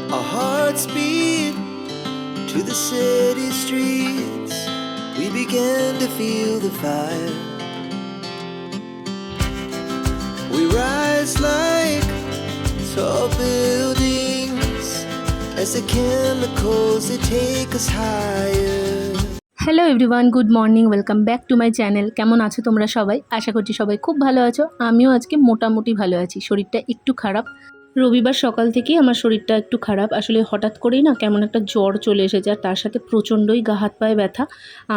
Our hearts beat to the city streets. We began to feel the fire. We rise like tall buildings as the chemicals they take us higher. Hello everyone, good morning, welcome back to my channel. কেমন আছো তোমরা সবাই? আশা করছি সবাই খুব ভালো আছো। আমিও আজকে মোটামুটি ভালো আছি। শরীরটা একটু খারাপ, রবিবার সকাল থেকেই আমার শরীরটা একটু খারাপ। আসলে হঠাৎ করেই না কেমন একটা জ্বর চলে এসেছে, আর তার সাথে প্রচণ্ডই গা হাত পায়ে ব্যথা।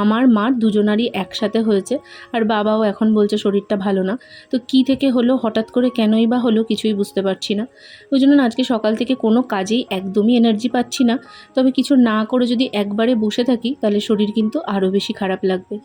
আমার মার দুজনারই একসাথে হয়েছে, আর বাবাও এখন বলছে শরীরটা ভালো না। তো কী থেকে হলো, হঠাৎ করে কেনই বা হলো, কিছুই বুঝতে পারছি না। ওই জন্য আজকে সকাল থেকে কোনো কাজেই একদমই এনার্জি পাচ্ছি না। তবে কিছু না করে যদি একবারে বসে থাকি তাহলে শরীর কিন্তু আরও বেশি খারাপ লাগবে।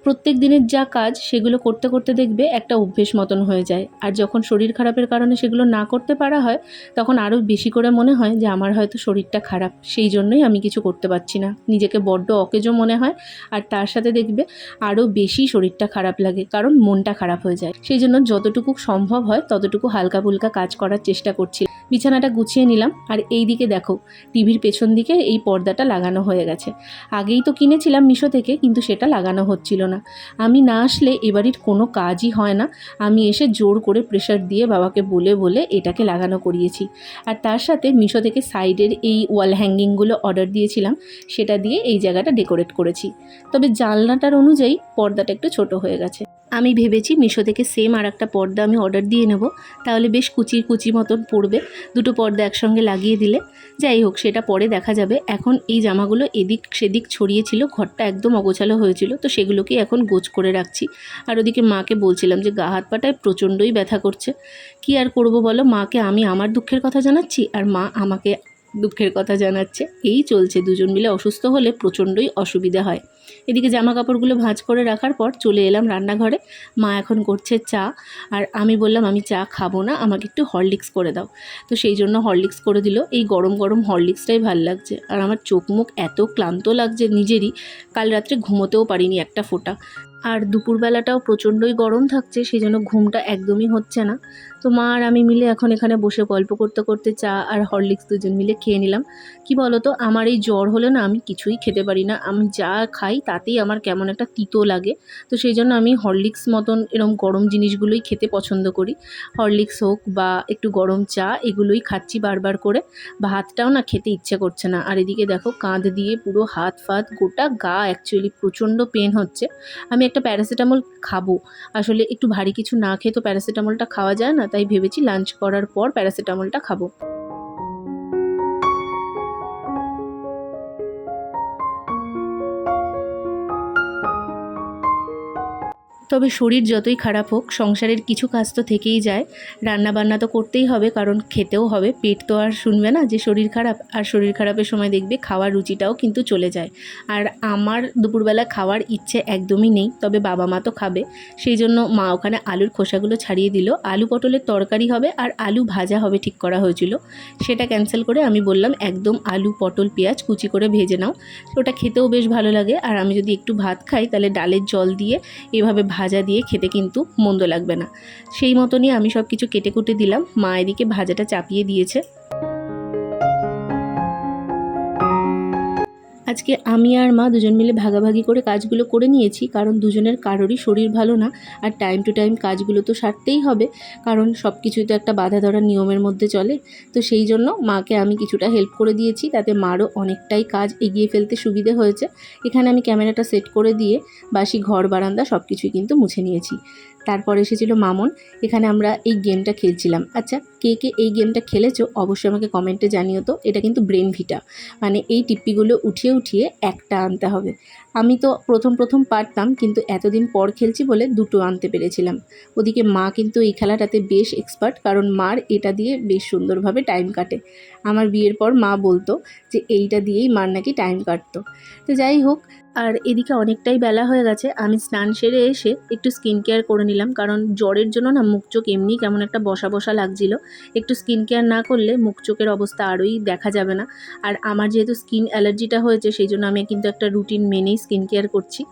প্রত্যেক দিনের যা কাজ সেগুলো করতে করতে দেখবে একটা অভ্যেস মতন হয়ে যায়, আর যখন শরীর খারাপের কারণে সেগুলো না করতে পারা হয় তখন আরও বেশি করে মনে হয় যে আমার হয়তো শরীরটা খারাপ, সেই জন্যই আমি কিছু করতে পারছি না। নিজেকে বড্ড অকেজো মনে হয়, আর তার সাথে দেখবে আরও বেশি শরীরটা খারাপ লাগে, কারণ মনটা খারাপ হয়ে যায়। সেই জন্য যতটুকু সম্ভব হয় ততটুকু হালকা ফুলকা কাজ করার চেষ্টা করছি। বিছানাটা গুছিয়ে নিলাম, আর এই দিকে দেখো টিভির পেছন দিকে এই পর্দাটা লাগানো হয়ে গেছে। আগেই তো কিনেছিলাম মিশো থেকে, কিন্তু সেটা লাগানো হচ্ছিল না। আমি না আসলে এ বাড়ির কোনো কাজই হয় না। আমি এসে জোর করে প্রেশার দিয়ে বাবাকে বলে বলে এটাকে লাগানো করিয়েছি। আর তার সাথে মিশো থেকে সাইডের এই ওয়াল হ্যাঙ্গিংগুলো অর্ডার দিয়েছিলাম, সেটা দিয়ে এই জায়গাটা ডেকোরেট করেছি। তবে জানলাটার অনুযায়ী পর্দাটা একটু ছোট হয়ে গেছে। আমি ভেবেছি মিশো থেকে সেম আর একটা পর্দা আমি অর্ডার দিয়ে নেব, তাহলে বেশ কুচি কুচি মতন পড়বে। দুটো পর্দা একসঙ্গে লাগিয়ে দিলে, যাই হোক সেটা পরে দেখা যাবে। এখন এই জামাগুলো এদিক সেদিক ছড়িয়েছিল, ঘরটা একদম অগোছালো হয়েছিল, তো সেগুলোকে এখন গোছ করে রাখছি। আর ওদিকে মাকে বলছিলাম যে গা হাত পাটায় প্রচণ্ডই ব্যথা করছে। কি আর করব বলো, মাকে আমি আমার দুঃখের কথা জানাচ্ছি, আর মা আমাকে দুঃখের কথা জানাচ্ছে। এই চলছে, দুজন মিলে অসুস্থ হলে প্রচণ্ডই অসুবিধা হয়। এদিকে জামা কাপড়গুলো ভাঁজ করে রাখার পর চলে এলাম রান্নাঘরে। মা এখন করছে চা, আর আমি বললাম আমি চা খাবো না, আমাকে একটু হরলিক্স করে দাও। তো সেই জন্য হরলিক্স করে দিল। এই গরম গরম হরলিক্সটাই ভাল লাগছে, আর আমার চোখ মুখ এত ক্লান্ত লাগছে নিজেরই, কাল রাত্রে ঘুমোতেও পারিনি একটা ফোঁটা। আর দুপুরবেলাটাও প্রচণ্ডই গরম থাকছে, সেই জন্য ঘুমটা একদমই হচ্ছে না। তো মা আর আমি মিলে এখন এখানে বসে গল্প করতে করতে চা আর হরলিক্স দুজন মিলে খেয়ে নিলাম। কি বলো তো, আমার এই জ্বর হলে না আমি কিছুই খেতে পারি না। আমি যা খাই তাতেই আমার কেমন একটা তিতো লাগে। তো সেই জন্য আমি হরলিক্স মতন এরকম গরম জিনিসগুলোই খেতে পছন্দ করি। হরলিক্স হোক বা একটু গরম চা, এগুলোই খাচ্ছি বারবার করে। ভাতটাও না খেতে ইচ্ছে করছে না। আর এদিকে দেখো কাঁধ দিয়ে পুরো হাত ফাত গোটা গা অ্যাকচুয়ালি প্রচণ্ড পেন হচ্ছে। আমি একটা প্যারাসিটামল খাবো, আসলে একটু ভারী কিছু না খেয়ে তো প্যারাসিটামলটা খাওয়া যায় না, তাই ভেবেছি লাঞ্চ করার পর প্যারাসিটামলটা খাবো। তবে শরীর যতই খারাপ হোক, সংসারের কিছু কাজ তো থেকেই যায়। রান্না বান্না তো করতেই হবে, কারণ খেতেও হবে। পেট তো আর শুনবে না যে শরীর খারাপ। আর শরীর খারাপের সময় দেখবে খাওয়ার রুচিটাও কিন্তু চলে যায়। আর আমার দুপুরবেলা খাওয়ার ইচ্ছে একদমই নেই, তবে বাবা মা তো খাবে। সেই জন্য মা ওখানে আলুর খোসাগুলো ছাড়িয়ে দিল। আলু পটলের তরকারি হবে আর আলু ভাজা হবে ঠিক করা হয়েছিল, সেটা ক্যান্সেল করে আমি বললাম একদম আলু পটল পেঁয়াজ কুচি করে ভেজে নাও। ওটা খেতেও বেশ ভালো লাগে। আর আমি যদি একটু ভাত খাই তাহলে ডালের জল দিয়ে এভাবে ভাজা দিয়ে খেতে কিন্তু মন্দ লাগবে না। সেই মতনই আমি সব কিছু কেটে কুটে দিলাম। মা এদিকে ভাজাটা চাপিয়ে দিয়েছে। আজকে আমি আর মা দুজন মিলে ভাগাভাগি করে কাজগুলো করে নিয়েছি, কারণ দুজনের কারোরই শরীর ভালো না। আর টাইম টু টাইম কাজগুলো তো সারতেই হবে, কারণ সব কিছুই তো একটা বাধা ধরা নিয়মের মধ্যে চলে। তো সেই জন্য মাকে আমি কিছুটা হেল্প করে দিয়েছি, তাতে মারও অনেকটাই কাজ এগিয়ে ফেলতে সুবিধে হয়েছে। এখানে আমি ক্যামেরাটা সেট করে দিয়ে বাসি ঘর বারান্দা সব কিছুই কিন্তু মুছে নিয়েছি। তারপর এসেছিল মামন। এখানে আমরা এই গেমটা খেলছিলাম। আচ্ছা, কে কে এই গেমটা খেলেছো অবশ্যই আমাকে কমেন্টে জানিও তো। এটা কিন্তু ব্রেন ভিটা, মানে এই টিপ্পিগুলো উঠিয়ে উঠিয়ে একটা আনতে হবে। আমি তো প্রথম পারতাম, কিন্তু এতদিন পর খেলছি বলে দুটো আনতে পেরেছিলাম। ওদিকে মা কিন্তু এই খেলাটাতে বেশ এক্সপার্ট, কারণ মার এটা দিয়ে বেশ সুন্দরভাবে টাইম কাটে। আমার বিয়ের পর মা বলতো যে এইটা দিয়েই মার নাকি টাইম কাটতো। তো যাই হোক, আর এদিকে অনেকটাই বেলা হয়ে গেছে। আমি স্নান সেরে এসে একটু স্কিন কেয়ার করে নিলাম, কারণ জ্বরের জন্য না মুখ চোখ এমনি কেমন একটা বসা বসা লাগছিল। একটু স্কিন কেয়ার না করলে মুখ চোখের অবস্থা আরোই দেখা যাবে না। আর আমার যেহেতু স্কিন অ্যালার্জিটা হয়েছে, সেই জন্য আমি কিন্তু একটা রুটিন মেনেই স্কিন কেয়ার করছি।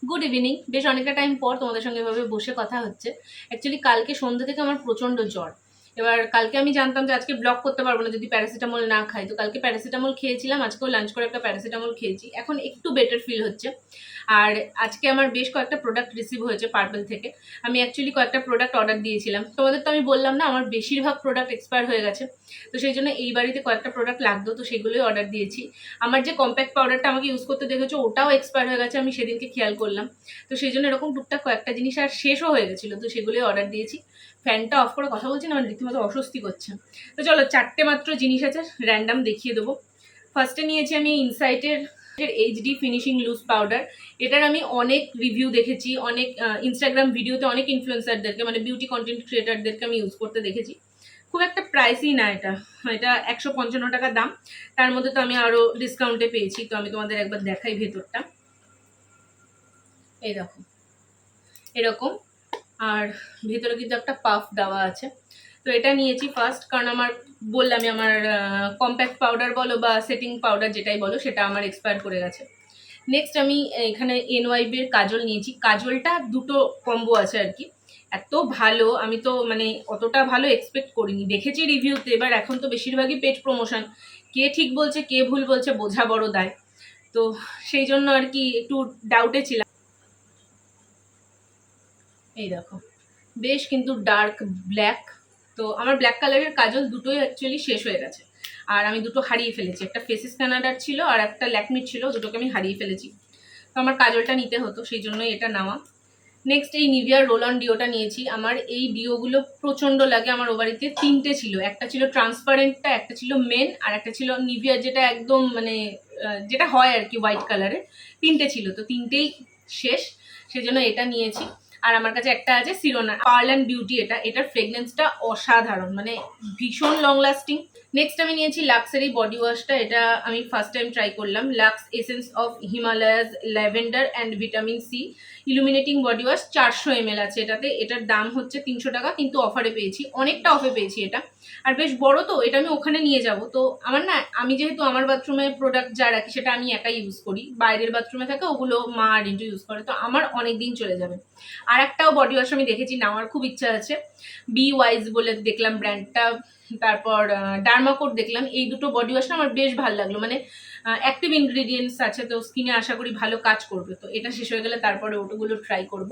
Good evening. বেশ অনেকটা টাইম পর তোমাদের সঙ্গে এভাবে বসে কথা হচ্ছে। অ্যাকচুয়ালি কালকে সন্ধ্যা থেকে আমার প্রচণ্ড জ্বর। এবার কালকে আমি জানতাম যে আজকে ব্লগ করতে পারবো না যদি প্যারাসিটামল না খাই, তো কালকে প্যারাসিটামল খেয়েছিলাম, আজকেও লাঞ্চ করে একটা প্যারাসিটামল খেয়েছি, এখন একটু বেটার ফিল হচ্ছে। আর আজকে আমার বেশ কয়েকটা প্রোডাক্ট রিসিভ হয়েছে পার্পল থেকে। আমি অ্যাকচুয়ালি কয়েকটা প্রোডাক্ট অর্ডার দিয়েছিলাম, তোমাদের তো আমি বললাম না আমার বেশিরভাগ প্রোডাক্ট এক্সপায়ার হয়ে গেছে, তো সেই জন্য এই বাড়িতে কয়েকটা প্রোডাক্ট লাগতো, তো সেগুলোই অর্ডার দিয়েছি। আমার যে কম্প্যাক্ট পাউডারটা আমাকে ইউজ করতে দেখেছো ওটাও এক্সপায়ার হয়ে গেছে, আমি সেদিনকে খেয়াল করলাম, তো সেই জন্য এরকম টুকটাক কয়েকটা জিনিস আর শেষও হয়ে গেছিলো, তো সেগুলোই অর্ডার দিয়েছি। ফ্যানটা অফ করে কথা বলছি না, আমার রীতিমতো অস্বস্তি করছে। তো চলো, 4টে মাত্র জিনিস আছে, র্যান্ডাম দেখিয়ে দেবো। ফার্স্টে নিয়েছি আমি ইনসাইটের এইচডি ফিনিশিং লুজ পাউডার। এটার আমি অনেক রিভিউ দেখেছি, অনেক ইনস্টাগ্রাম ভিডিওতে অনেক ইনফ্লুয়েন্সারদেরকে, মানে বিউটি কন্টেন্ট ক্রিয়েটারদেরকে আমি ইউজ করতে দেখেছি। খুব একটা প্রাইসই না এটা, এটা 155 টাকা দাম, তার মধ্যে তো আমি আরও ডিসকাউন্টে পেয়েছি, তো আমি তোমাদের একবার দেখাই ভেতরটা। এই দেখো এরকম, আর ভেতরে কিন্তু একটা পাফ দেওয়া আছে। তো এটা নিয়েছি ফার্স্ট, কারণ আমার বললামই আমার কম্প্যাক্ট পাউডার বলো বা সেটিং পাউডার যেটাই বলো সেটা আমার এক্সপায়ার করে গেছে। নেক্সট আমি এখানে এনওয়াইবির কাজল নিয়েছি। কাজলটা দুটো কম্বো আছে আর কি, এত ভালো, আমি তো মানে অতটা ভালো এক্সপেক্ট করিনি, দেখেছি রিভিউতে, এবার এখন তো বেশিরভাগই পেড প্রমোশন, কে ঠিক বলছে কে ভুল বলছে বোঝা বড় দায়, তো সেই জন্য আর কি একটু ডাউটে ছিলাম। এই দেখো বেশ কিন্তু ডার্ক ব্ল্যাক, তো আমার ব্ল্যাক কালারের কাজল দুটোই অ্যাকচুয়ালি শেষ হয়ে গেছে, আর আমি দুটো হারিয়ে ফেলেছি, একটা ফেসিস কানাডার ছিল আর একটা ল্যাকমির ছিল, দুটোকে আমি হারিয়ে ফেলেছি, তো আমার কাজলটা নিতে হতো, সেই জন্যই এটা নেওয়া। নেক্সট এই নিভিয়ার রোল অন ডিওটা নিয়েছি। আমার এই ডিওগুলো প্রচণ্ড লাগে, আমার ও বাড়িতে 3টে ছিল, একটা ছিল ট্রান্সপারেন্টটা, একটা ছিল মেন, আর একটা ছিল নিভিয়ার যেটা একদম মানে যেটা হয় আর কি হোয়াইট কালারের, 3টে ছিল, তো 3টেই শেষ, সেজন্য এটা নিয়েছি। আর আমার কাছে একটা আছে সিরোনা পার্ল অ্যান্ড বিউটি, এটার ফ্রেগনেন্সটা অসাধারণ, মানে ভীষণ লং লাস্টিং। নেক্সট আমি নিয়েছি লাক্সের এই বডি ওয়াশটা, এটা আমি ফার্স্ট টাইম ট্রাই করলাম, Lux essence of Himalayas lavender and vitamin C illuminating body wash, 400 ml আছে এটাতে, এটার দাম হচ্ছে 300 টাকা, কিন্তু অফারে পেয়েছি, অনেকটা অফে পেয়েছি এটা, আর বেশ বড়, তো এটা আমি ওখানে নিয়ে যাব, তো আমার না, আমি যেহেতু আমার বাথরুমে প্রোডাক্ট যা রাখি সেটা আমি একাই ইউজ করি, বাইরের বাথরুমে থাকে ওগুলো মা আর রিন্টু ইউজ করে, তো আমার অনেক দিন চলে যাবে। আর একটাও বডি ওয়াশ আমি দেখেছি, নেওয়ার খুব ইচ্ছা আছে, বি ওয়াইজ বলে দেখলাম ব্র্যান্ডটা, তারপর ডার্মাকোট দেখলাম, এই দুটো বডি ওয়াশটা আমার বেশ ভালো লাগলো, মানে অ্যাক্টিভ ইনগ্রিডিয়েন্টস আছে, তো স্কিনে আশা করি ভালো কাজ করবে, তো এটা শেষ হয়ে গেলে তারপরে ওটাগুলো ট্রাই করব।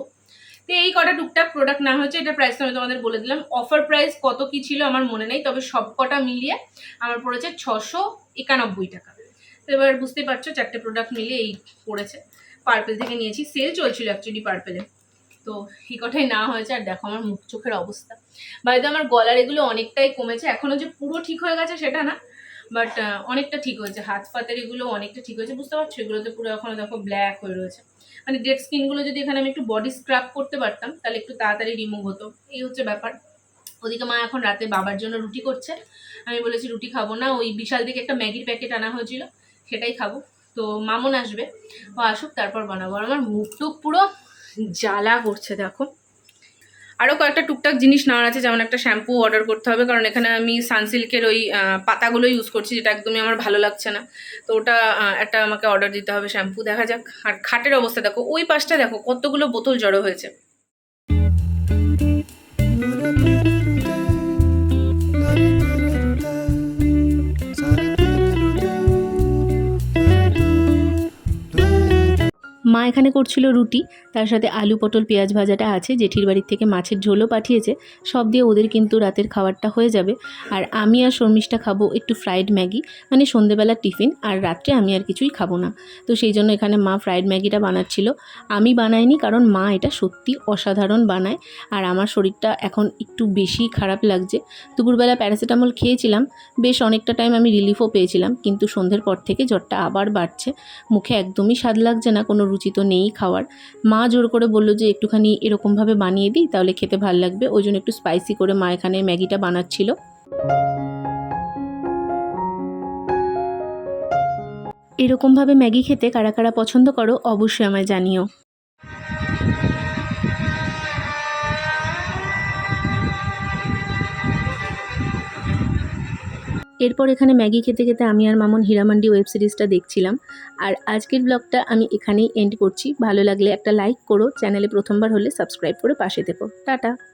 তো এই কটা টুকটাক প্রোডাক্ট না হয়েছে, এটা প্রাইস আমি তোমাদের বলে দিলাম, অফার প্রাইস কত কি ছিল আমার মনে নেই, তবে সব কটা মিলিয়ে আমার পড়েছে 691 টাকা। তো এবার বুঝতেই পারছো 4টে প্রোডাক্ট মিলিয়ে এই পড়েছে, পার্পেল থেকে নিয়েছি, সেল চলছিল অ্যাকচুয়ালি পার্পেলে, তো এই কটাই না হয়েছে। আর দেখো আমার মুখ চোখের অবস্থা, বাইরে আমার গলার এগুলো অনেকটাই কমেছে, এখনও যে পুরো ঠিক হয়ে গেছে সেটা না, বাট অনেকটা ঠিক হয়েছে, হাত পাতের এগুলো অনেকটা ঠিক হয়েছে, বুঝতে পারছো, এগুলোতে পুরো এখনো দেখো ব্ল্যাক হয়ে রয়েছে, মানে ডেড স্কিনগুলো যদি এখানে আমি একটু বডি স্ক্রাব করতে পারতাম তাহলে একটু তাড়াতাড়ি রিমুভ হতো, এই হচ্ছে ব্যাপার। ওদিকে মা এখন রাতে বাবার জন্য রুটি করছে, আমি বলেছি রুটি খাবো না, ওই বিশাল থেকে একটা ম্যাগির প্যাকেট আনা হয়েছিল সেটাই খাবো, তো মামুন আসবে, ও আসুক তারপর বানাবো। আর আমার মুখ টুক পুরো জ্বালা করছে দেখো। আরও কয়েকটা টুকটাক জিনিস নেওয়ার আছে, যেমন একটা শ্যাম্পু অর্ডার করতে হবে, কারণ এখানে আমি সানসিল্কের ওই পাতাগুলো ইউজ করছি, যেটা একদমই আমার ভালো লাগছে না, তো ওটা একটা আমাকে অর্ডার দিতে হবে শ্যাম্পু, দেখা যাক। আর খাটের অবস্থা দেখো, ওই পাশটা দেখো কতগুলো বোতল জড়ো হয়েছে। মা এখানে করছিল রুটি, তার সাথে আলু পটল পেঁয়াজ ভাজাটা আছে, জেঠির বাড়ির থেকে মাছের ঝোলও পাঠিয়েছে, সব দিয়ে ওদের কিন্তু রাতের খাবারটা হয়ে যাবে। আর আমি আর শর্মিষ্ঠা খাবো একটু ফ্রাইড ম্যাগি, মানে সন্ধেবেলার টিফিন, আর রাত্রে আমি আর কিছুই খাবো না, তো সেই জন্য এখানে মা ফ্রাইড ম্যাগিটা বানাচ্ছিল, আমি বানাইনি, কারণ মা এটা সত্যি অসাধারণ বানায়, আর আমার শরীরটা এখন একটু বেশি খারাপ লাগছে। দুপুরবেলা প্যারাসিটামল খেয়েছিলাম, বেশ অনেকটা টাইম আমি রিলিফও পেয়েছিলাম, কিন্তু সন্ধ্যের পর থেকে জ্বরটা আবার বাড়ছে, মুখে একদমই স্বাদ লাগছে না, কোনো রুচি তো নেই খাওয়ার। মা জোর করে বললো যে একটুখানি এরকমভাবে বানিয়ে দিই তাহলে খেতে ভালো লাগবে, ওই জন্য একটু স্পাইসি করে মা এখানে ম্যাগিটা বানাচ্ছিল। এরকমভাবে ম্যাগি খেতে কারা কারা পছন্দ করো অবশ্যই আমায় জানিও। এরপর এখানে ম্যাগি খেতে খেতে আমি আর মামুন হীরামান্ডি ওয়েব সিরিজটা দেখছিলাম। আর আজকের ব্লগটা আমি এখানেই এন্ড করছি। ভালো লাগলে একটা লাইক করো, চ্যানেলে প্রথমবার হলে সাবস্ক্রাইব করে পাশে থেকো। টাটা।